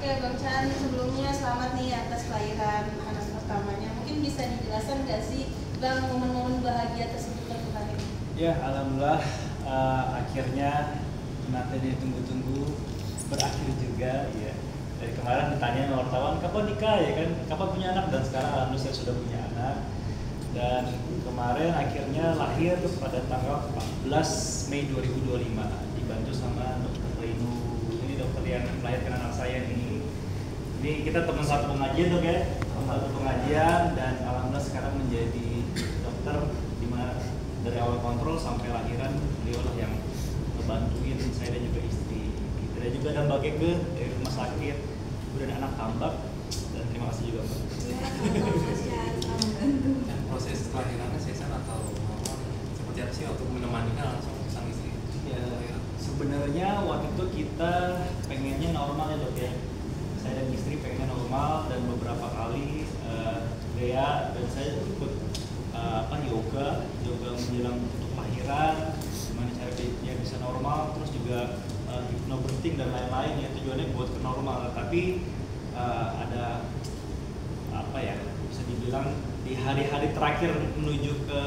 Oke Bang Chan, sebelumnya selamat nih atas kelahiran anak pertamanya. Mungkin bisa dijelaskan nggak sih Bang momen-momen bahagia tersebut Bang kemarin? Ya, alhamdulillah akhirnya nanti ditunggu-tunggu berakhir juga ya. Dari kemarin ditanya sama wartawan kapan nikah ya kan, kapan punya anak, dan sekarang alhamdulillah saya sudah punya anak. Dan kemarin akhirnya lahir pada tanggal 14 Mei 2025 dibantu sama dokter Reinu. Ini dokter yang melahirkan anak saya nih. Ini kita teman satu pengajian tuh ya, teman satu pengajian, dan alhamdulillah sekarang menjadi dokter di mana dari awal kontrol sampai lahiran beliau lah yang ngebantuin saya dan juga istri. Dan juga ada Mbak Keke dari rumah sakit, kemudian anak tambak, dan terima kasih juga Mbak. Dan proses kelahirannya sesan atau seperti apa sih waktu menemani langsung sang istri? Ya, sebenarnya waktu itu kita pengennya normal ya dok ya. Saya dan istri pengen normal, dan beberapa kali Dea dan saya ikut yoga menjelang untuk lahiran, gimana cara dia bisa normal, terus juga hypnobirthing dan lain-lain ya, tujuannya buat ke normal. Tapi ada apa ya, bisa dibilang di hari-hari terakhir menuju ke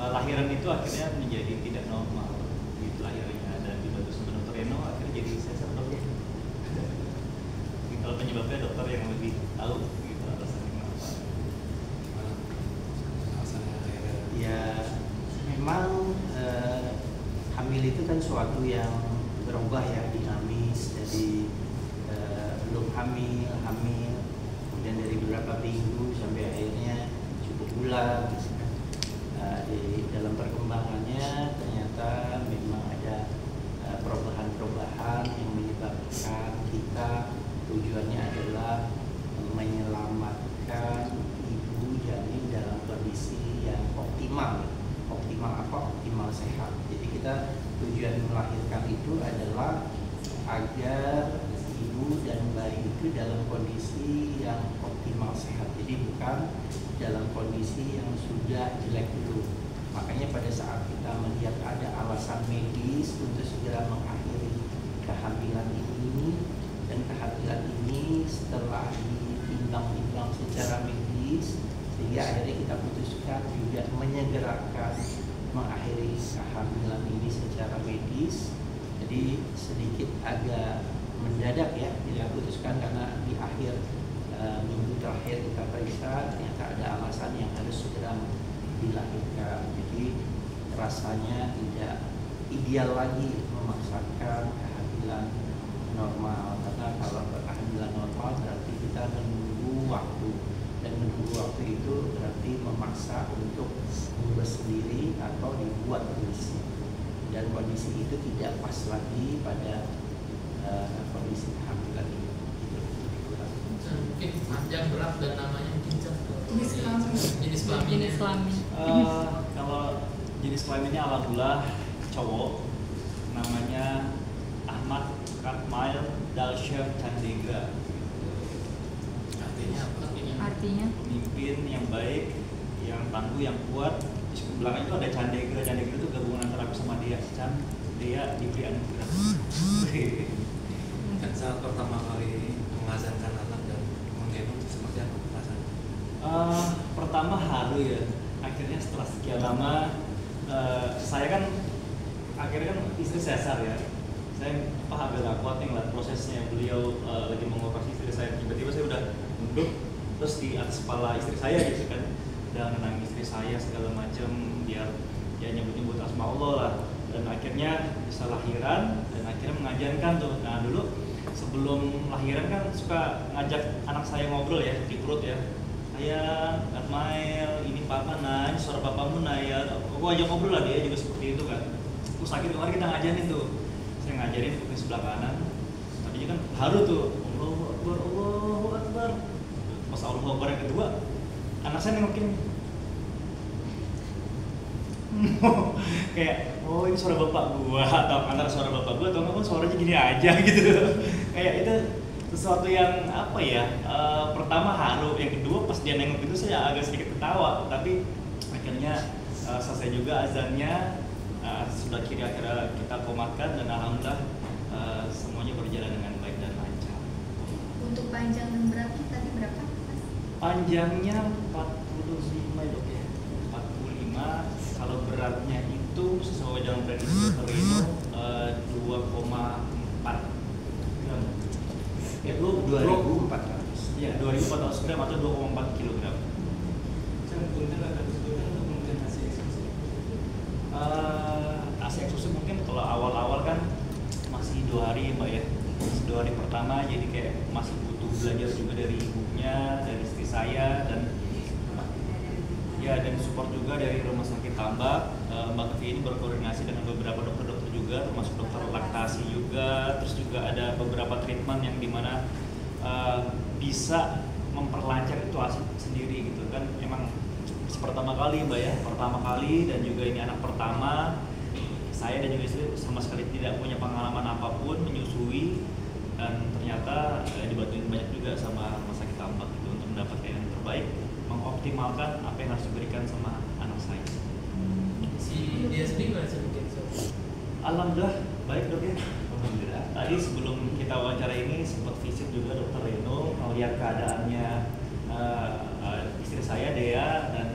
lahiran itu akhirnya menjadi tidak normal gitu lahirannya, dan dibantu sama dokter Reno akhirnya jadi sesar dok. Kalau penyebabnya dokter yang lebih tahu gitu alasannya kenapa. Ya memang hamil itu kan suatu yang berubah ya, dinamis. Jadi belum hamil, kemudian dari beberapa minggu sampai akhirnya cukup bulan. Di dalam perkembangannya ternyata memang ada perubahan-perubahan yang menyebabkan kita tujuannya adalah menyelamatkan ibu janin dalam kondisi yang optimal. Optimal apa? Optimal sehat. Jadi kita tujuan melahirkan itu adalah agar ibu dan bayi itu dalam kondisi yang optimal sehat. Jadi bukan dalam kondisi yang sudah jelek dulu. Makanya pada saat kita melihat ada alasan medis untuk segera mengakhiri kehamilan ini, dan kehamilan ini setelah ditimbang-timbang secara medis, sehingga akhirnya kita putuskan juga menyegerakan mengakhiri kehamilan ini secara medis. Jadi sedikit agak mendadak ya kita putuskan, karena di akhir minggu terakhir kita periksa ternyata ada alasan yang harus segera dilahirkan. Jadi rasanya tidak ideal lagi memaksakan kehamilan normal, karena kalau kehamilan normal berarti kita menunggu waktu, dan menunggu waktu itu berarti memaksa untuk mengurus sendiri atau dibuat kondisi, dan kondisi itu tidak pas lagi pada kondisi kehamilan ini. Mungkin panjang, berat, dan namanya mungkin jenis kelamin. Kalau jenis kelaminnya alhamdulillah cowok, namanya Ahmad Katmail Dalshev Chandra. Artinya apa? Artinya Pemimpin yang baik, yang tangguh, yang kuat. Di belakang itu ada Chandra. Chandra itu gabungan antara aku sama dia. Dia diberi anugerah. Dan saat pertama kali mengazankan anak dan menggendong itu seperti apa perasaan? Pertama haru ya. Akhirnya setelah sekian lama, saya kan akhirnya kan istri sesar ya. Saya agak gak kuat nih ngeliat prosesnya, beliau lagi mengoperasi istri saya, tiba-tiba saya udah duduk terus di atas kepala istri saya gitu kan, dan nenang istri saya segala macam biar ya nyebut-nyebut asma Allah lah, dan akhirnya bisa lahiran dan akhirnya mengajarkan tuh. Nah dulu sebelum lahiran kan suka ngajak anak saya ngobrol ya di perut ya, ayah, Atmail, ini papa nah, ini suara papamu nah ya, aku ajak ngobrol lah, dia juga seperti itu kan. Terus akhirnya kemarin kita ngajarin tuh, saya ngajarin kuping sebelah kanan, tadinya kan haru tuh, Allahu Akbar, Allahu Akbar. Pas Allahu Akbar yang kedua, anak saya nengokin kayak, oh ini suara bapak gua, atau antara suara bapak gua atau enggak suaranya gini aja gitu. Kayak itu sesuatu yang apa ya, pertama haru, yang kedua pas dia nengok itu saya agak sedikit ketawa, tapi akhirnya selesai juga azannya, sudah akhirnya kita komatkan, dan alhamdulillah semuanya berjalan dengan baik dan lancar. panjang dan beratnya tadi berapa Mas? Panjangnya 45 dok ya, 45. Kalau beratnya itu sesuai dengan prediksi dokter Rino 2,4 gram. Ya 2.400. Ya 2.400 gram atau 2,4 kilogram. Saya punten ada kesulitan untuk memberikan hasil eksklusif. AC eksklusif mungkin kalau awal-awal kan masih 2 hari mbak ya, masih 2 hari pertama, jadi kayak masih butuh belajar juga dari ibunya, dari istri saya, dan ya dan support juga dari rumah sakit Tambak. Mbak Kevi ini berkoordinasi dengan beberapa dokter-dokter juga, termasuk dokter laktasi juga, terus juga ada beberapa treatment yang dimana bisa memperlancar itu ASI sendiri gitu kan. Emang pertama kali mbak ya, pertama kali, dan juga ini anak pertama. Saya dan juga istri sama sekali tidak punya pengalaman apapun menyusui, dan ternyata dibantuin banyak juga sama rumah sakit Tambak gitu untuk mendapatkan yang terbaik, mengoptimalkan apa yang harus diberikan sama anak saya. Si dia sendiri nggak sedikit so. Alhamdulillah baik dok ya. Alhamdulillah. Tadi sebelum kita wawancara ini sempat visit juga dokter Reno melihat keadaannya istri saya Dea, dan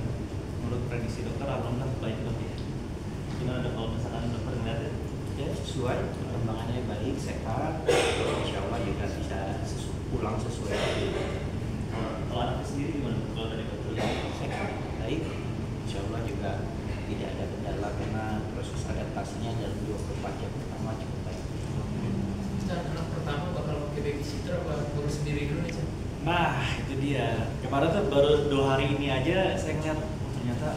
menurut prediksi dokter alhamdulillah baik dok ya. Gimana dok kalau misalkan dokter ngeliatnya? Ya sesuai, perkembangannya baik, sehat, insya Allah juga bisa pulang sesuai. Kalau anaknya sendiri gimana kalau dari dokter? Ya sehat, baik, insya Allah juga tidak ada kendala karena proses adaptasinya dalam 24 jam pertama cukup baik. Dan anak pertama bakal pakai babysitter apa ngurus sendiri dulu nih Chan? Nah itu dia, kemarin tuh baru 2 hari ini aja saya ngeliat ternyata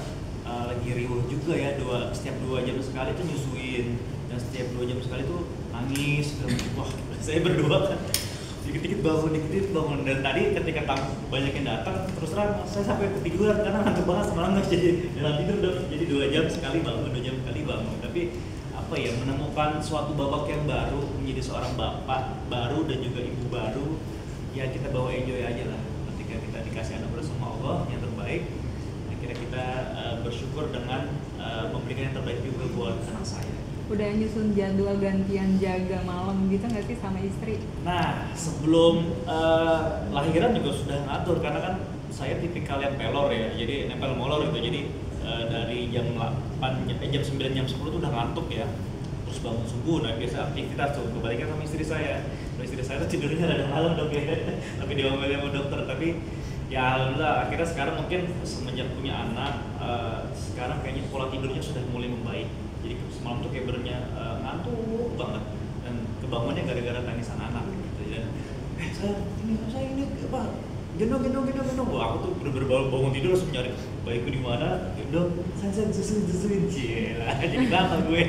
lagi riuh juga ya, setiap 2 jam sekali tuh nyusuin, dan setiap 2 jam sekali tuh nangis. Wah saya berdua kan dikit-dikit bangun, dan tadi ketika banyak yang datang terus terang saya sampai ketiduran karena ngantuk banget semalam, jadi dalam tidur udah jadi 2 jam sekali bangun, 2 jam sekali bangun. Tapi apa ya, menemukan suatu babak yang baru, menjadi seorang bapak baru dan juga ibu baru, ya kita bawa enjoy aja lah ketika kita dikasih anak baru sama Allah yang terbaik. Akhirnya kita bersyukur dengan memberikan yang terbaik juga buat anak saya. Udah nyusun jadwal gantian jaga malam gitu nggak sih sama istri? Nah, sebelum lahiran juga sudah ngatur, karena kan saya tipikal yang pelor ya, jadi nempel molor gitu. Jadi dari jam 8, jam 9, jam 10 tuh udah ngantuk ya. Terus bangun subuh, nah biasa aktivitas tuh, kebalikan sama istri saya. Kalau istri saya tuh tidurnya ada malam dok ya, tapi diomelin sama dokter. Tapi ya alhamdulillah akhirnya sekarang mungkin semenjak punya anak, sekarang kayaknya pola tidurnya sudah mulai membaik. Jadi semalam tuh kayak benernya ngantuk banget, dan kebangunnya gara-gara tangisan anak gitu. Dan saya ini apa, gendong. Wah aku tuh bener-bener bangun tidur langsung nyari bayiku di mana, gendong, susuin, cila. Jadi lama gue.